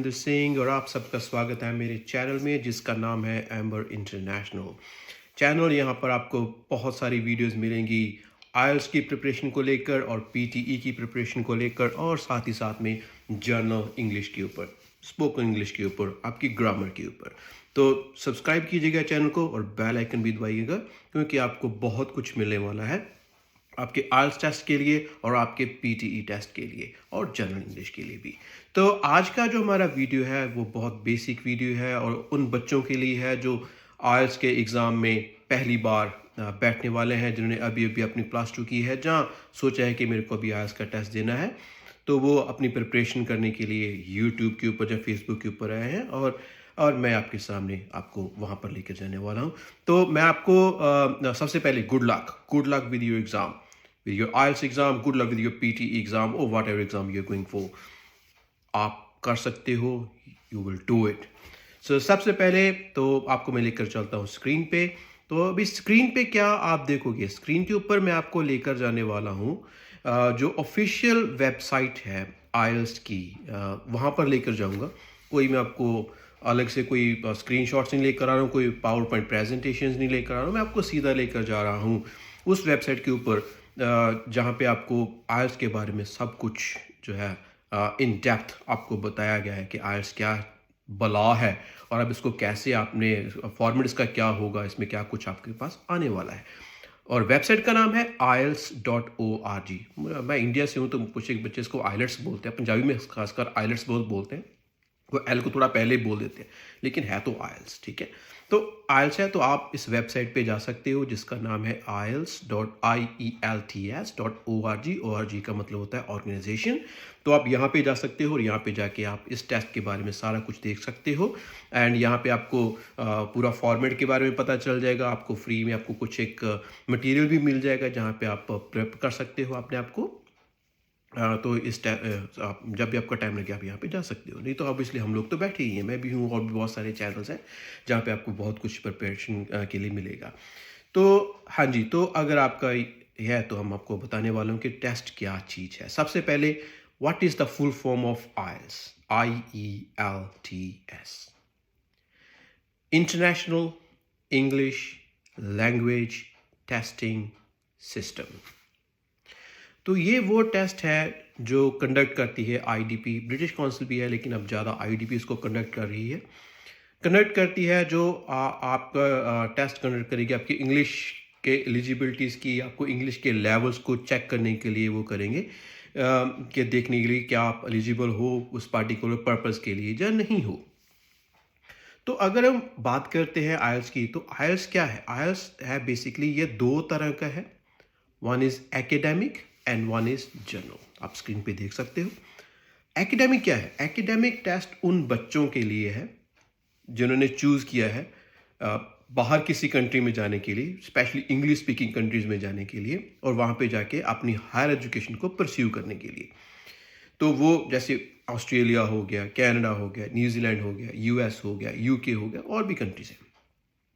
हरजिंदर सिंह और आप सबका स्वागत है मेरे चैनल में जिसका नाम है एम्बर इंटरनेशनल चैनल। यहाँ पर आपको बहुत सारी वीडियोस मिलेंगी आइल्स की प्रिपरेशन को लेकर और पीटीई की प्रिपरेशन को लेकर और साथ ही साथ में जर्नल इंग्लिश के ऊपर, स्पोकन इंग्लिश के ऊपर, आपकी ग्रामर के ऊपर। तो सब्सक्राइब कीजिएगा चैनल को और बेल आइकन भी दबाइएगा क्योंकि आपको बहुत कुछ मिलने वाला है आपके आइल्स टेस्ट के लिए और आपके पीटीई टेस्ट के लिए और जनरल इंग्लिश के लिए भी। तो आज का जो हमारा वीडियो है वो बहुत बेसिक वीडियो है और उन बच्चों के लिए है जो आइल्स के एग्ज़ाम में पहली बार बैठने वाले हैं, जिन्होंने अभी अभी अपनी +2 की है, जहाँ सोचा है कि मेरे को अभी आइल्स का टेस्ट देना है। तो वो अपनी प्रिपरेशन करने के लिए यूट्यूब के ऊपर या फेसबुक के ऊपर आए हैं और मैं आपके सामने आपको वहाँ पर लेकर जाने वाला हूँ। तो मैं आपको सबसे पहले good luck with your exam, with your IELTS exam, good luck with your PTE exam or whatever exam you're going for. आप कर सकते हो, you will do it. So सबसे पहले तो आपको मैं लेकर चलता हूँ स्क्रीन पे। तो अभी स्क्रीन पे क्या आप देखोगे, स्क्रीन के ऊपर मैं आपको लेकर जाने वाला हूँ जो ऑफिशियल वेबसाइट है आइल्स की, वहाँ पर लेकर जाऊँगा। कोई मैं आपको अलग से कोई स्क्रीनशॉट्स नहीं लेकर आ रहा हूँ, कोई पावर पॉइंट प्रेजेंटेशंस नहीं लेकर आ रहा हूँ, मैं आपको सीधा लेकर जा रहा हूँ उस वेबसाइट के ऊपर जहाँ पे आपको आइल्स के बारे में सब कुछ जो है इन डेप्थ आपको बताया गया है कि आइल्स क्या बला है और अब इसको कैसे आपने फॉर्मेट इसका क्या होगा, इसमें क्या कुछ आपके पास आने वाला है। और वेबसाइट का नाम है ielts.org। मैं इंडिया से हूँ तो कुछ एक बच्चे इसको आइलेट्स बोलते हैं, पंजाबी में खासकर आइलेट्स बहुत बोलते हैं, वो एल को थोड़ा पहले ही बोल देते हैं, लेकिन है तो आइल्स, ठीक है। तो आइल्स है तो आप इस वेबसाइट पे जा सकते हो जिसका नाम है ielts.ielts.org। org का मतलब होता है ऑर्गेनाइजेशन। तो आप यहाँ पे जा सकते हो और यहाँ पे जाके आप इस टेस्ट के बारे में सारा कुछ देख सकते हो एंड यहाँ पे आपको पूरा फॉर्मेट के बारे में पता चल जाएगा। आपको फ्री में आपको कुछ एक मटेरियल भी मिल जाएगा जहाँ पे आप प्रेप कर सकते हो अपने आप को। तो आप जब भी आपका टाइम लगे आप यहाँ पे जा सकते हो। नहीं तो ऑब्वियसली हम लोग तो बैठे ही हैं, मैं भी हूँ और भी बहुत सारे चैनल्स हैं जहाँ पे आपको बहुत कुछ प्रिपरेशन के लिए मिलेगा। तो हाँ जी, तो अगर आपका है तो हम आपको बताने वाले हूँ कि टेस्ट क्या चीज़ है। सबसे पहले what is the full form of IELTS? IELTS, international English language testing system. तो ये वो टेस्ट है जो कंडक्ट करती है आईडीपी, ब्रिटिश काउंसिल भी है लेकिन अब ज़्यादा आईडीपी इसको कंडक्ट कर रही है। कंडक्ट करती है जो आपका टेस्ट कंडक्ट करेगी आपकी इंग्लिश के एलिजिबिलिटीज़ की, आपको इंग्लिश के लेवल्स को चेक करने के लिए वो करेंगे कि देखने के लिए क्या आप एलिजिबल हो उस पार्टिकुलर पर्पज़ के लिए या नहीं हो। तो अगर हम बात करते हैं आइल्स की, तो आइल्स क्या है? आइल्स है बेसिकली ये दो तरह का है, one is academic and one is general. आप स्क्रीन पे देख सकते हो। एकेडमिक क्या है? एकेडमिक टेस्ट उन बच्चों के लिए है जिन्होंने चूज़ किया है बाहर किसी कंट्री में जाने के लिए, स्पेशली इंग्लिश स्पीकिंग कंट्रीज़ में जाने के लिए और वहाँ पे जाके अपनी हायर एजुकेशन को परस्यू करने के लिए। तो वो जैसे ऑस्ट्रेलिया हो गया, कनाडा हो गया, न्यूजीलैंड हो गया, यूएस हो गया, यूके हो गया और भी कंट्रीज़ हैं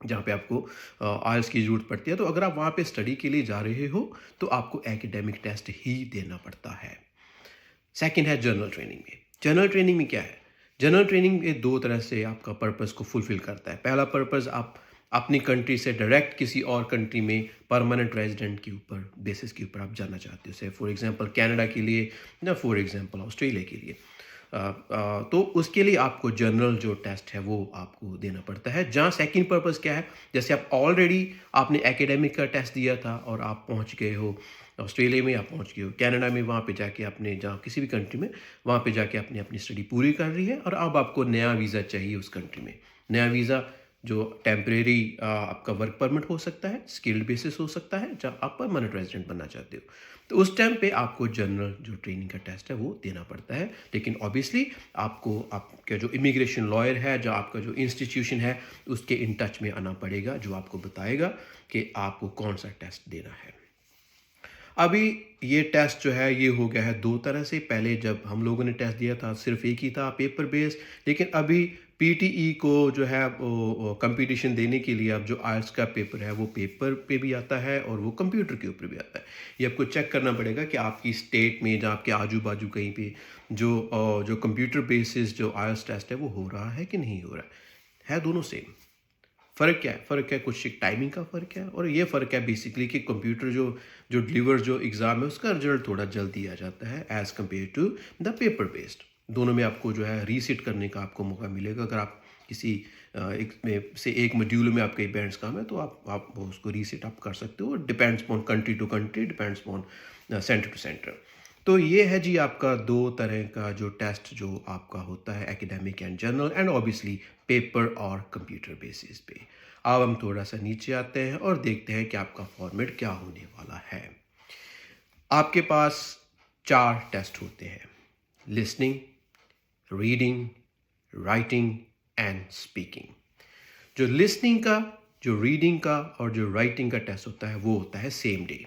जहाँ पे आपको आइल्स की ज़रूरत पड़ती है। तो अगर आप वहाँ पे स्टडी के लिए जा रहे हो तो आपको एकेडमिक टेस्ट ही देना पड़ता है। सेकंड है जनरल ट्रेनिंग में। जनरल ट्रेनिंग में क्या है? जनरल ट्रेनिंग में दो तरह से आपका पर्पस को फुलफिल करता है। पहला पर्पस, आप अपनी कंट्री से डायरेक्ट किसी और कंट्री में परमानेंट रेजिडेंट के ऊपर बेसिस के ऊपर आप जाना चाहते हो, से फॉर एग्जांपल कनाडा के लिए या फॉर एग्जांपल ऑस्ट्रेलिया के लिए। तो उसके लिए आपको जनरल जो टेस्ट है वो आपको देना पड़ता है। जहाँ सेकंड पर्पस क्या है, जैसे आप ऑलरेडी आपने एकेडमिक का टेस्ट दिया था और आप पहुँच गए हो ऑस्ट्रेलिया में, आप पहुँच गए हो कनाडा में, वहाँ पे जाके आपने जहाँ किसी भी कंट्री में वहाँ पे जाके आपने अपनी स्टडी पूरी कर रही है और अब आपको नया वीज़ा चाहिए उस कंट्री में। नया वीज़ा जो टेम्परेरी आपका वर्क परमिट हो सकता है, स्किल्ड बेसिस हो सकता है, जहाँ आप परमानेंट रेजिडेंट बनना चाहते हो। तो उस टाइम पे आपको जनरल जो ट्रेनिंग का टेस्ट है वो देना पड़ता है। लेकिन ऑब्वियसली आपको आपका जो इमिग्रेशन लॉयर है, जो आपका जो इंस्टीट्यूशन है, उसके इन टच में आना पड़ेगा जो आपको बताएगा कि आपको कौन सा टेस्ट देना है। अभी ये टेस्ट जो है ये हो गया है दो तरह से। पहले जब हम लोगों ने टेस्ट दिया था सिर्फ एक ही था, पेपर बेस्ड, लेकिन अभी पीटीई को जो है वो कंपटीशन देने के लिए अब जो आइल्स का पेपर है वो पेपर पे भी आता है और वो कंप्यूटर के ऊपर भी आता है। ये आपको चेक करना पड़ेगा कि आपकी स्टेट में या आपके आजू बाजू कहीं पे जो कंप्यूटर बेसिस जो आइल्स टेस्ट है वो हो रहा है कि नहीं हो रहा है दोनों सेम। फ़र्क क्या है? फ़र्क है कुछ एक टाइमिंग का फ़र्क है और ये फ़र्क है बेसिकली कि कंप्यूटर जो जो डिलीवर जो एग्ज़ाम है उसका रिज़ल्ट थोड़ा जल्दी आ जाता है as compare to the paper based. दोनों में आपको जो है रीसेट करने का आपको मौका मिलेगा। अगर आप किसी एक में से एक मॉड्यूल में आपके बैंड्स काम है तो आप वो उसको रीसेट आप कर सकते हो। Depends upon country to country, depends upon centre to centre. तो ये है जी आपका 2 तरह का जो टेस्ट जो आपका होता है academic and general and obviously paper और कंप्यूटर बेसिस पे। अब हम थोड़ा सा नीचे आते हैं और देखते हैं कि आपका फॉर्मेट क्या होने वाला है। आपके पास 4 टेस्ट होते हैं, listening, reading, writing and speaking. जो लिसनिंग का, जो रीडिंग का और जो राइटिंग का टेस्ट होता है वो होता है सेम डे।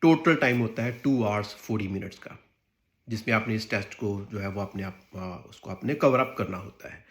टोटल टाइम होता है 2 आवर्स 40 मिनट्स का, जिसमें आपने इस टेस्ट को जो है वो अपने आप उसको आपने कवर अप करना होता है।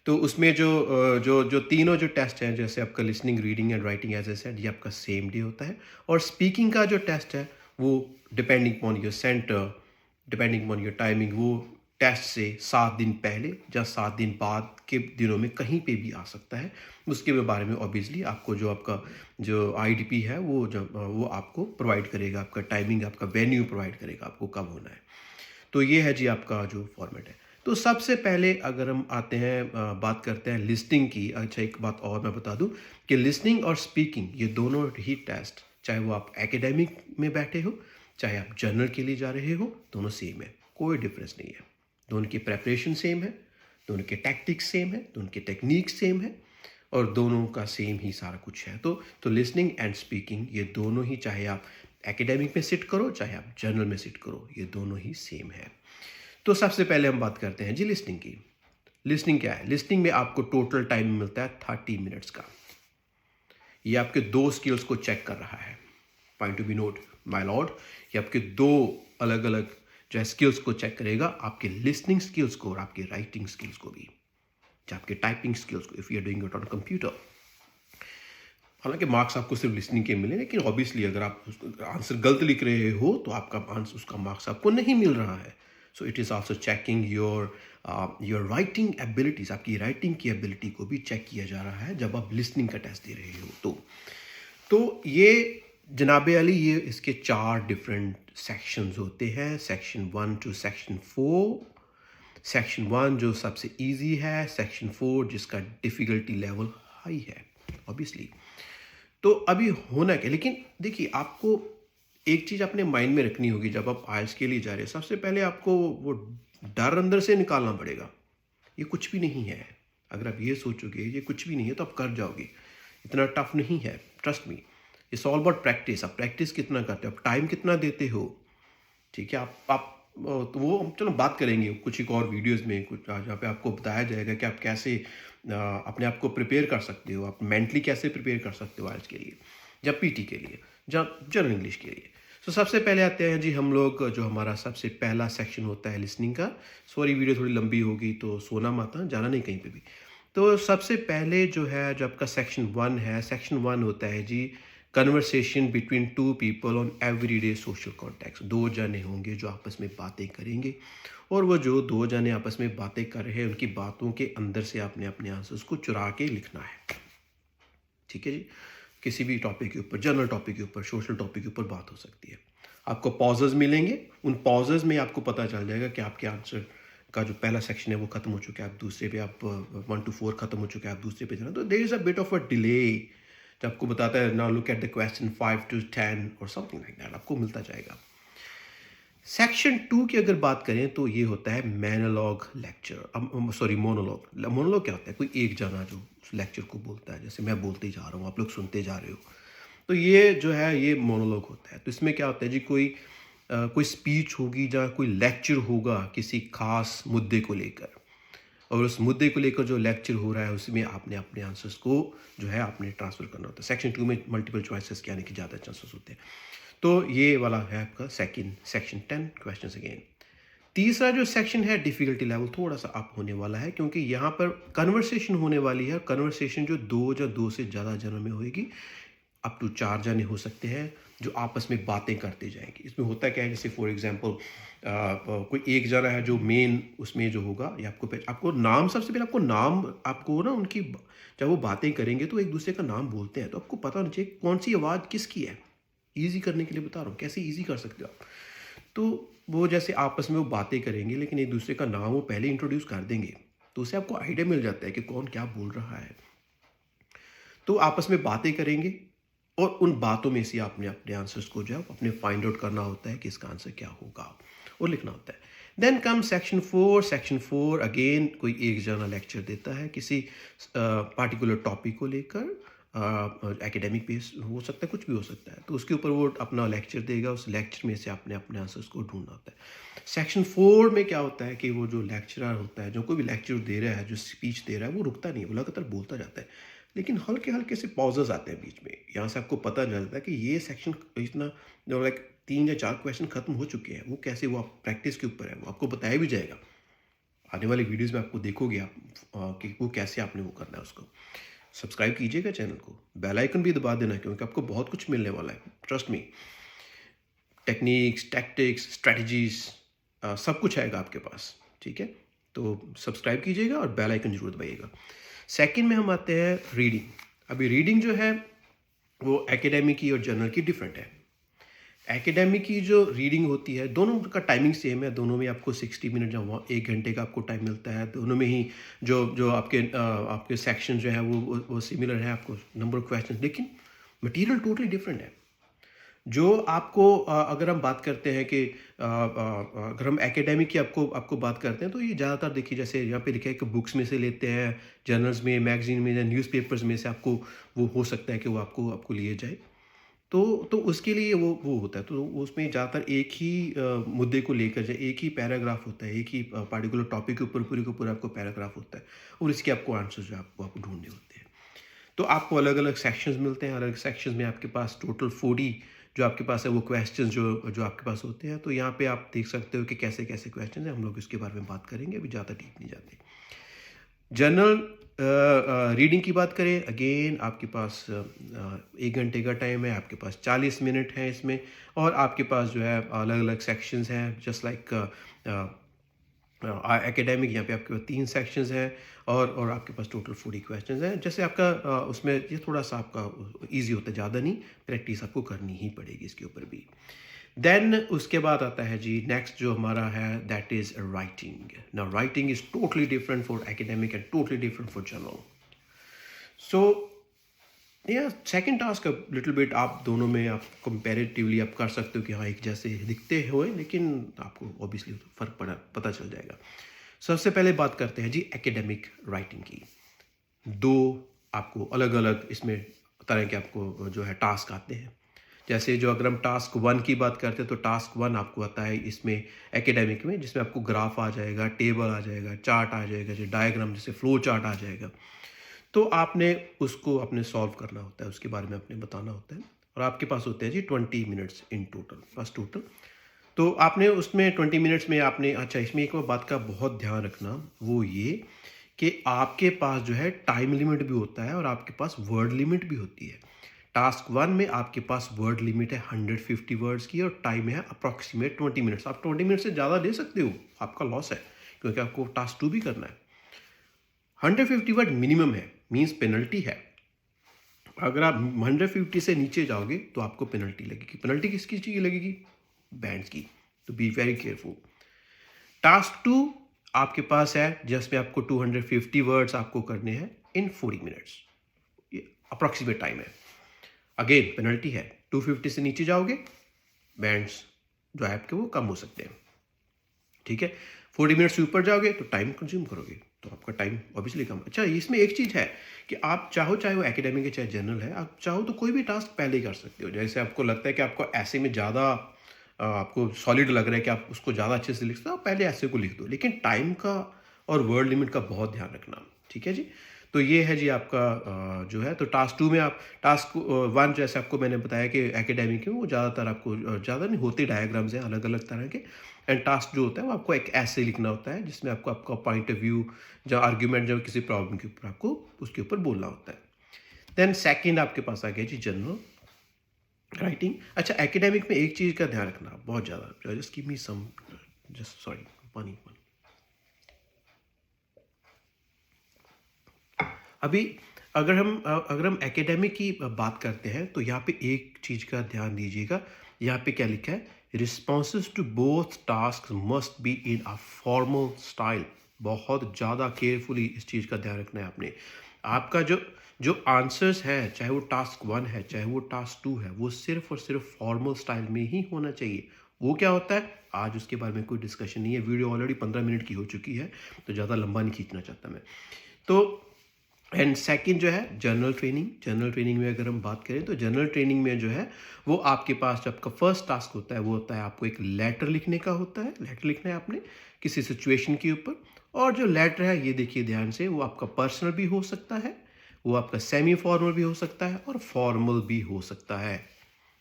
तो उसमें जो तीनों जो टेस्ट हैं जैसे आपका listening, reading and writing as I said ये आपका सेम डे होता है। और स्पीकिंग का जो टेस्ट है वो depending upon your centre, depending upon your timing, वो टेस्ट से 7 दिन पहले या 7 दिन बाद के दिनों में कहीं पे भी आ सकता है। उसके बारे में ऑब्वियसली आपको जो आपका जो आईडीपी है वो आपको प्रोवाइड करेगा, आपका टाइमिंग, आपका वेन्यू प्रोवाइड करेगा आपको कब होना है। तो ये है जी आपका जो फॉर्मेट है। तो सबसे पहले अगर हम आते हैं बात करते हैं लिसनिंग की। अच्छा एक बात और मैं बता दूं कि लिसनिंग और स्पीकिंग ये दोनों ही टेस्ट, चाहे वो आप एकेडमिक में बैठे हो, चाहे आप जर्नल के लिए जा रहे हो, दोनों सेम है, कोई डिफरेंस नहीं है। दोनों की प्रेपरेशन सेम है, दोनों के टैक्टिक्स सेम है, दोनों के टेक्निक सेम है और दोनों का सेम ही सारा कुछ है। तो लिसनिंग एंड स्पीकिंग ये दोनों ही, चाहे आप एकेडमिक में सिट करो चाहे आप जर्नल में सिट करो, ये दोनों ही सेम है। तो सबसे पहले हम बात करते हैं जी लिसनिंग की। लिसनिंग क्या है? लिसनिंग में आपको टोटल टाइम मिलता है 30 मिनट्स का। ये आपके 2 स्किल्स को चेक कर रहा है। Point to be note my lord, ये आपके 2 अलग अलग जो है स्किल्स को चेक करेगा, आपके लिसनिंग स्किल्स को और आपके राइटिंग स्किल्स को भी, आपके टाइपिंग स्किल्स को, if you are doing it on computer. हालांकि मार्क्स आपको सिर्फ लिसनिंग के मिले, लेकिन ऑब्वियसली अगर आप आंसर गलत लिख रहे हो तो आपका आंसर, उसका मार्क्स आपको नहीं मिल रहा है। So it is also checking your writing abilities, आपकी राइटिंग की एबिलिटी को भी चेक किया जा रहा है जब आप लिसनिंग का टेस्ट दे रहे हो। तो ये जनाबे अली ये इसके 4 डिफरेंट सेक्शंस होते हैं, सेक्शन 1 टू सेक्शन 4। सेक्शन 1 जो सबसे इजी है, सेक्शन 4 जिसका डिफ़िकल्टी लेवल हाई है ऑब्वियसली। तो अभी होना क्या, लेकिन देखिए आपको एक चीज़ अपने माइंड में रखनी होगी जब आप आइल्स के लिए जा रहे हैं। सबसे पहले आपको वो डर अंदर से निकालना पड़ेगा, ये कुछ भी नहीं है। अगर आप ये सोचोगे ये कुछ भी नहीं है तो आप कर जाओगे, इतना टफ नहीं है, trust me. It's all about practice. आप प्रैक्टिस कितना करते हो, आप टाइम कितना देते हो, ठीक है। आप तो वो हम चलो बात करेंगे कुछ एक और वीडियोस में, कुछ जहाँ पे आपको बताया जाएगा कि आप कैसे अपने आप को प्रिपेयर कर सकते हो, आप मेंटली कैसे प्रिपेयर कर सकते हो आइल्स के लिए, या पीटी के लिए, या जनरल इंग्लिश के लिए। तो सबसे पहले आते हैं जी हम लोग, जो हमारा सबसे पहला सेक्शन होता है लिसनिंग का। सॉरी वीडियो थोड़ी लंबी होगी तो सोना मत, जाना नहीं कहीं पे भी। तो सबसे पहले जो है जो आपका सेक्शन 1 है, सेक्शन 1 होता है जी conversation between 2 people on everyday social context. 2 जने होंगे जो आपस में बातें करेंगे और वो जो 2 जने आपस में बातें कर रहे हैं उनकी बातों के अंदर से आपने अपने आंसर्स को चुरा के लिखना है, ठीक है जी। किसी भी टॉपिक के ऊपर, जनरल टॉपिक के ऊपर, सोशल टॉपिक के ऊपर बात हो सकती है। आपको पॉजेज मिलेंगे, उन पॉजेज में आपको पता चल जाएगा कि आपके आंसर का जो पहला सेक्शन है वो खत्म हो चुका है, आप दूसरे पे, आप 1 टू 4 खत्म हो चुका है, आप दूसरे पे जाना। तो there is a bit of a delay, जब आपको बताता है now look at the question 5 to 10 और समथिंग लाइक दैट, आपको मिलता जाएगा। सेक्शन 2 की अगर बात करें तो ये होता है monologue lecture. Sorry monologue. Monologue क्या होता है? कोई एक जना जो उस लेक्चर को बोलता है, जैसे मैं बोलते जा रहा हूँ आप लोग सुनते जा रहे हो, तो ये जो है ये मोनोलॉग होता है। तो इसमें क्या होता है जी, कोई स्पीच होगी या कोई लेक्चर होगा किसी खास मुद्दे को लेकर, और उस मुद्दे को लेकर जो लेक्चर हो रहा है उसमें आपने अपने आंसर्स को जो है आपने ट्रांसफ़र करना होता है। सेक्शन 2 में मल्टीपल चॉइसेस के आने के ज़्यादा चांसेस होते हैं। तो ये वाला है आपका सेकंड सेक्शन 10 क्वेश्चंस अगेन। तीसरा जो सेक्शन है डिफ़िकल्टी लेवल थोड़ा सा अप होने वाला है, क्योंकि यहाँ पर कन्वर्सेशन होने वाली है। कन्वर्सेशन जो 2 या 2 से ज़्यादा जनों में होएगी, अप टू 4 जने हो सकते हैं जो आपस में बातें करते जाएंगे। इसमें होता क्या है, जैसे फॉर एग्जांपल कोई एक जना है जो मेन उसमें जो होगा, या आपको नाम, सबसे पहले आपको नाम, आपको ना उनकी जब वो बातें करेंगे तो एक दूसरे का नाम बोलते हैं, तो आपको पता होना चाहिए कौन सी आवाज़ किसकी है। ईजी करने के लिए बता रहा हूँ, कैसे ईजी कर सकते हो आप। तो वो जैसे आपस में वो बातें करेंगे, लेकिन एक दूसरे का नाम वो पहले इंट्रोड्यूस कर देंगे, तो उससे आपको आइडिया मिल जाता है कि कौन क्या बोल रहा है। तो आपस में बातें करेंगे और उन बातों में से आपने अपने आंसर्स को जो है अपने फाइंड आउट करना होता है कि इसका आंसर क्या होगा और लिखना होता है। Then come section 4। Section 4 again कोई एक जना लेक्चर देता है किसी पार्टिकुलर टॉपिक को लेकर, एकेडमिक बेस हो सकता है, कुछ भी हो सकता है, तो उसके ऊपर वो अपना लेक्चर देगा। उस लेक्चर में से आपने अपने आंसर्स को ढूंढना होता है। सेक्शन 4 में क्या होता है कि वो जो लेक्चरर होता है, जो कोई भी लेक्चर दे रहा है, जो स्पीच दे रहा है, वो रुकता नहीं है, वो लगातार बोलता जाता है, लेकिन हल्के हल्के से पॉजेस आते हैं बीच में। यहाँ से आपको पता चल जाता है कि ये सेक्शन इतना लाइक 3 या 4 क्वेश्चन खत्म हो चुके हैं। वो कैसे, वो आप प्रैक्टिस के ऊपर है, वो आपको बताया भी जाएगा। आने वाली वीडियोस में आपको देखोगे आप कि वो कैसे आपने वो करना है उसको। सब्सक्राइब कीजिएगा चैनल को, बेल आइकन भी दबा देना, क्योंकि आपको बहुत कुछ मिलने वाला है, trust me. Techniques, tactics, strategies, सब कुछ आएगा आपके पास, ठीक है। तो सब्सक्राइब कीजिएगा और बेल आइकन जरूर दबाइएगा। सेकंड में हम आते हैं रीडिंग। अभी रीडिंग जो है वो एकेडमिक की और जनरल की डिफरेंट है। एकेडमिक की जो रीडिंग होती है, दोनों का टाइमिंग सेम है, दोनों में आपको 60 मिनट या 1 घंटे का आपको टाइम मिलता है। दोनों में ही जो जो आपके सेक्शन जो है वो सिमिलर है, आपको नंबर ऑफ क्वेश्चन, लेकिन मटेरियल टोटली डिफरेंट है। जो आपको अगर हम बात करते हैं कि अगर हम एकेडमिक की आपको बात करते हैं, तो ये ज़्यादातर देखिए, जैसे यहाँ पे लिखा है कि बुक्स में से लेते हैं, जर्नल्स में, मैगजीन में या न्यूज़पेपर्स में से आपको वो हो सकता है कि वो आपको लिए जाए। तो उसके लिए वो होता है, तो उसमें ज़्यादातर एक ही मुद्दे को लेकर जो एक ही पैराग्राफ होता है, एक ही पार्टिकुलर टॉपिक के ऊपर पूरे का पूरा आपको पैराग्राफ होता है, और इसके आपको आंसर जो आपको ढूंढने होते हैं। तो आपको अलग अलग सेक्शंस मिलते हैं, अलग सेक्शंस में आपके पास टोटल 40 जो आपके पास है वो क्वेश्चन जो आपके पास होते हैं। तो यहाँ पे आप देख सकते हो कि कैसे कैसे क्वेश्चन हैं, हम लोग इसके बारे में बात करेंगे, अभी ज़्यादा डीप नहीं जाते। जनरल रीडिंग की बात करें, अगेन आपके पास 1 घंटे का टाइम है, आपके पास 40 मिनट है इसमें, और आपके पास जो है अलग अलग सेक्शंस हैं, जस्ट लाइक एकेडमिक। यहाँ पे आपके पास 3 सेक्शंस हैं, और आपके पास टोटल 40 क्वेश्चंस हैं। जैसे आपका उसमें ये थोड़ा सा आपका इजी होता है, ज़्यादा नहीं, प्रैक्टिस आपको करनी ही पड़ेगी इसके ऊपर भी। देन उसके बाद आता है जी नेक्स्ट जो हमारा है, that is writing. Now writing is totally different for academic and totally different for general. So या सेकंड टास्क लिटिल बिट आप दोनों में आप कंपैरेटिवली आप कर सकते हो कि हाँ एक जैसे दिखते हुए, लेकिन आपको ऑब्वियसली फ़र्क पता चल जाएगा। सबसे पहले बात करते हैं जी एकेडमिक राइटिंग की। 2 आपको अलग अलग इसमें तरह के आपको जो है टास्क आते हैं। जैसे जो अगर हम टास्क 1 की बात करते हैं, तो टास्क 1 आपको आता है इसमें एकेडमिक में, जिसमें आपको ग्राफ आ जाएगा, टेबल आ जाएगा, चार्ट आ जाएगा, जो डायग्राम जैसे फ्लो चार्ट आ जाएगा। तो आपने उसको अपने सॉल्व करना होता है, उसके बारे में आपने बताना होता है, और आपके पास होते हैं जी 20 मिनट्स इन टोटल, बस टोटल। तो आपने उसमें 20 मिनट्स में आपने, अच्छा इसमें एक और बात का बहुत ध्यान रखना, वो ये कि आपके पास जो है टाइम लिमिट भी होता है और आपके पास वर्ड लिमिट भी होती है। टास्क 1 में आपके पास वर्ड लिमिट है 150 वर्ड्स की, और टाइम है अप्रॉक्सीमेट 20 मिनट्स। आप 20 मिनट से ज़्यादा दे सकते हो, आपका लॉस है, क्योंकि आपको टास्क 2 भी करना है। 150 वर्ड मिनिमम है, मीन्स पेनल्टी है। अगर आप 150 से नीचे जाओगे तो आपको पेनल्टी लगेगी। पेनल्टी किसकी चीज़ लगेगी? बैंड्स की। तो बी वेरी केयरफुल। टास्क 2 आपके पास है, जिसमें आपको 250 वर्ड्स आपको करने हैं इन 40 मिनट्स, ये अप्रॉक्सीमेट टाइम है। अगेन पेनल्टी है, 250 से नीचे जाओगे बैंड्स जो है आपके वो कम हो सकते हैं, ठीक है। 40 मिनट से ऊपर जाओगे तो टाइम कंज्यूम करोगे, तो आपका टाइम ऑब्वियसली कम। अच्छा इसमें एक चीज़ है कि आप चाहे वो एकेडमिक है चाहे जनरल है, आप चाहो तो कोई भी टास्क पहले ही कर सकते हो। जैसे आपको लगता है कि आपको ऐसे में ज़्यादा आपको सॉलिड लग रहा है कि आप उसको ज़्यादा अच्छे से लिख सकते हो, आप पहले ऐसे को लिख दो, लेकिन टाइम का और वर्ड लिमिट का बहुत ध्यान रखना, ठीक है जी। तो ये है जी आपका जो है। तो टास्क 2 में आप टास्क 1 जैसे आपको मैंने बताया कि एकेडमिक में वो ज़्यादातर आपको ज़्यादा नहीं होते, डायग्राम्स हैं अलग अलग तरह के, एंड टास्क जो होता है वो आपको एक ऐसे लिखना होता है जिसमें आपको आपका पॉइंट ऑफ व्यू या आर्ग्यूमेंट जब किसी प्रॉब्लम के ऊपर आपको उसके ऊपर बोलना होता है। देन सेकंड आपके पास आ गया जी जनरल राइटिंग। अच्छा, एकेडमिक में एक चीज़ का ध्यान रखना बहुत ज़्यादा, जस्ट गिव मी सम, जस्ट सॉरी, पानी। अभी अगर हम एकेडमिक की बात करते हैं तो यहाँ पे एक चीज़ का ध्यान दीजिएगा। यहाँ पे क्या लिखा है, responses to both task must be in a formal style. बहुत ज़्यादा केयरफुली इस चीज़ का ध्यान रखना है आपने। आपका जो जो आंसर्स है, चाहे वो टास्क 1 है चाहे वो टास्क 2 है, वो सिर्फ और सिर्फ फॉर्मल स्टाइल में ही होना चाहिए। वो क्या होता है, आज उसके बारे में कोई डिस्कशन नहीं है, वीडियो ऑलरेडी 15 मिनट की हो चुकी है, तो ज़्यादा लंबा नहीं खींचना चाहता मैं। तो एंड सेकंड जो है जनरल ट्रेनिंग। जनरल ट्रेनिंग में अगर हम बात करें तो जनरल ट्रेनिंग में जो है वो आपके पास जब आपका फर्स्ट टास्क होता है वो होता है आपको एक लेटर लिखने का होता है। लेटर लिखना है आपने किसी सिचुएशन के ऊपर, और जो लेटर है ये देखिए ध्यान से, वो आपका पर्सनल भी हो सकता है, वो आपका सेमी फॉर्मल भी हो सकता है और फॉर्मल भी हो सकता है।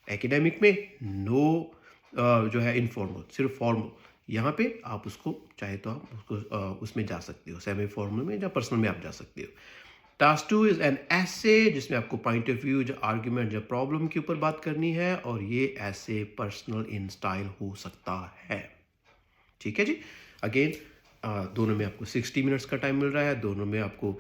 एकेडमिक में नो जो है इनफॉर्मल, सिर्फ फॉर्मल। यहाँ पे आप उसको चाहे तो आप उसको उसमें जा सकते हो, सेमी फॉर्मल में या पर्सनल में आप जा सकते हो। टास्क 2 इज एन ऐसे जिसमें आपको पॉइंट ऑफ व्यू या आर्ग्यूमेंट या प्रॉब्लम के ऊपर बात करनी है, और ये ऐसे पर्सनल इन स्टाइल हो सकता है। ठीक है जी। अगेन दोनों में आपको 60 मिनट्स का टाइम मिल रहा है, दोनों में आपको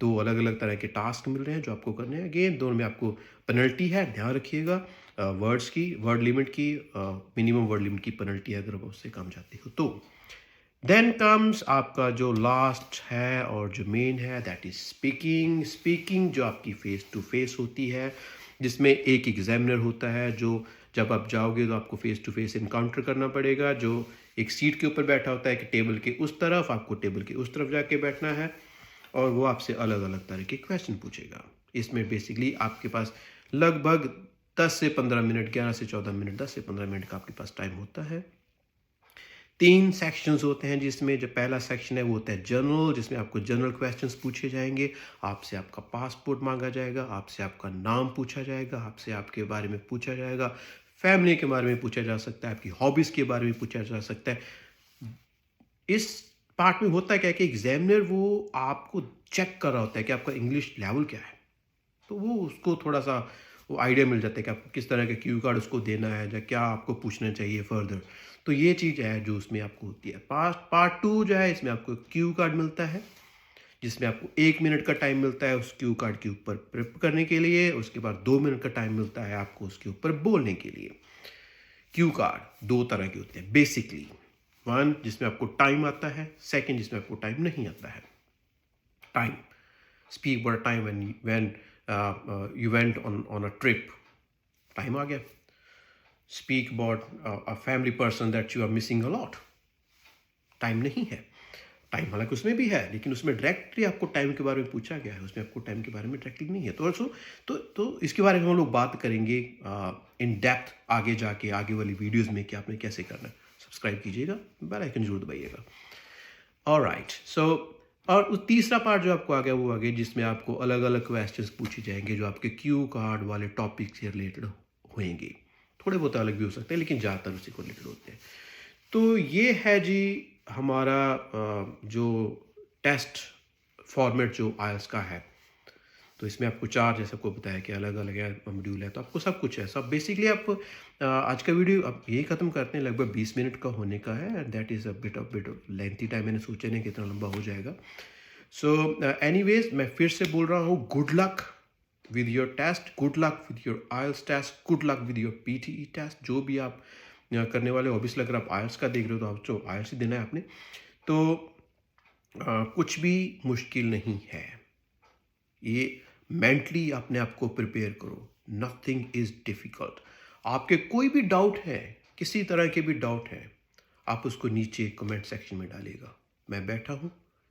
दो अलग अलग तरह के टास्क मिल रहे हैं जो आपको करने हैं। अगेन दोनों में आपको पेनल्टी है, ध्यान रखिएगा वर्ड्स की, वर्ड लिमिट की, मिनिमम वर्ड लिमिट की पेनल्टी है अगर आप उससे कम जाते हो तो। देन कम्स आपका जो लास्ट है और जो मेन है, दैट इज स्पीकिंग। स्पीकिंग जो आपकी फेस टू फेस होती है, जिसमें एक एग्जामिनर होता है जो जब आप जाओगे तो आपको फेस टू फेस इनकाउंटर करना पड़ेगा, जो एक सीट के ऊपर बैठा होता है कि टेबल के उस तरफ, आपको टेबल के उस तरफ जाके बैठना है, और वो आपसे अलग अलग तरह के क्वेश्चन पूछेगा। इसमें बेसिकली आपके पास लगभग 10 से 15 मिनट, 11 से 14 मिनट, 10 से 15 मिनट का आपके पास टाइम होता है। 3 सेक्शंस होते हैं, जिसमें जो पहला सेक्शन है वो होता है जनरल, जिसमें आपको जनरल क्वेश्चंस पूछे जाएंगे। आपसे आपका पासपोर्ट मांगा जाएगा, आपसे आपका नाम पूछा जाएगा, आपसे आपके बारे में पूछा जाएगा, फैमिली के बारे में पूछा जा सकता है, आपकी हॉबीज़ के बारे में पूछा जा सकता है। इस पार्ट में होता है क्या कि एग्जामिनर वो आपको चेक कर रहा होता है कि आपका इंग्लिश लेवल क्या है, तो वो उसको थोड़ा सा वो आइडिया मिल जाता है कि आपको किस तरह का क्यू कार्ड उसको देना है या क्या आपको पूछना चाहिए फर्दर। तो ये चीज़ है जो उसमें आपको होती है। पार्ट 2 जो है, इसमें आपको क्यू कार्ड मिलता है, जिसमें आपको 1 मिनट का टाइम मिलता है उस क्यू कार्ड के ऊपर प्रिप करने के लिए। उसके बाद 2 मिनट का टाइम मिलता है आपको उसके ऊपर बोलने के लिए। क्यू कार्ड 2 तरह के होते हैं बेसिकली, 1 जिसमें आपको टाइम आता है, सेकेंड जिसमें आपको टाइम नहीं आता है। Time, speak about time when you went on a trip, time आ गया। Speak about a family person that you are missing a lot, time नहीं है। टाइम हालांकि उसमें भी है, लेकिन उसमें डायरेक्टली आपको टाइम के बारे में पूछा गया है, उसमें आपको टाइम के बारे में डायरेक्टली नहीं है। तो ऑल्सो तो इसके बारे में हम लोग बात करेंगे इन डेप्थ आगे जाके, आगे वाली वीडियोस में कि आपने कैसे करना है। सब्सक्राइब कीजिएगा, बेल आइकन जरूर दबाइएगा। ऑलराइट, सो और उस तीसरा पार्ट जो आपको आ गया वो आ गया जिसमें आपको अलग अलग क्वेश्चंस पूछे जाएंगे जो आपके क्यू कार्ड वाले टॉपिक से रिलेटेड होंगे। थोड़े बहुत अलग भी हो सकते हैं, लेकिन ज़्यादातर उसी को रिलेटेड होते हैं। तो ये है जी हमारा जो टेस्ट फॉर्मेट जो आयल्स का है। तो इसमें आपको 4, जैसे आपको बताया कि अलग अलग है मॉड्यूल है, तो आपको सब कुछ है। सब बेसिकली आप आज का वीडियो अब यही ख़त्म करते हैं, लगभग 20 मिनट का होने का है, and that is a bit of lengthy time. मैंने सोचा नहीं कितना लंबा हो जाएगा। सो एनीवेज मैं फिर से बोल रहा हूँ, good luck with your test, good luck with your IELTS test, good luck with your PTE test. जो भी आप करने वाले, ऑब्वियसली अगर आप आयल्स का देख रहे हो तो आप जो आयल्स ही देना है आपने। तो कुछ भी मुश्किल नहीं है, ये मेंटली अपने आप को प्रिपेयर करो, नथिंग इज़ डिफ़िकल्ट। आपके कोई भी डाउट है, किसी तरह के भी डाउट है, आप उसको नीचे कमेंट सेक्शन में डालिएगा। मैं बैठा हूँ,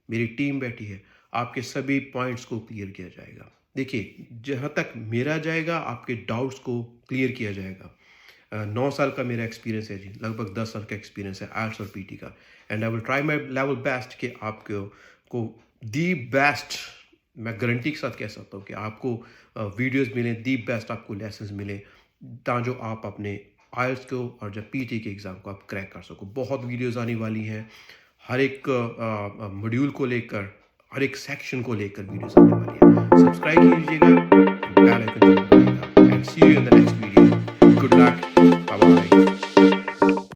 मेरी टीम बैठी है, आपके सभी पॉइंट्स को क्लियर किया जाएगा। देखिए, जहाँ तक मेरा जाएगा आपके डाउट्स को क्लियर किया जाएगा। 9 साल का मेरा एक्सपीरियंस है जी, लगभग 10 साल का एक्सपीरियंस है आर्ट्स और PT का, and I will try my level best कि आपको को दी बेस्ट, मैं गारंटी के साथ कह सकता हूँ कि आपको वीडियोस मिलें, दी बेस्ट आपको लेसन्स मिलें, ताकि जो आप अपने आइल्स को और जब पीटी के एग्ज़ाम को आप क्रैक कर सको। बहुत वीडियोस आने वाली हैं, हर एक मॉड्यूल को लेकर, हर एक सेक्शन को लेकर वीडियोस आने वाली है। सब्सक्राइब कीजिएगा, बेल आइकन जरूर दबाइएगा, and see you in the next video. Good luck, bye bye.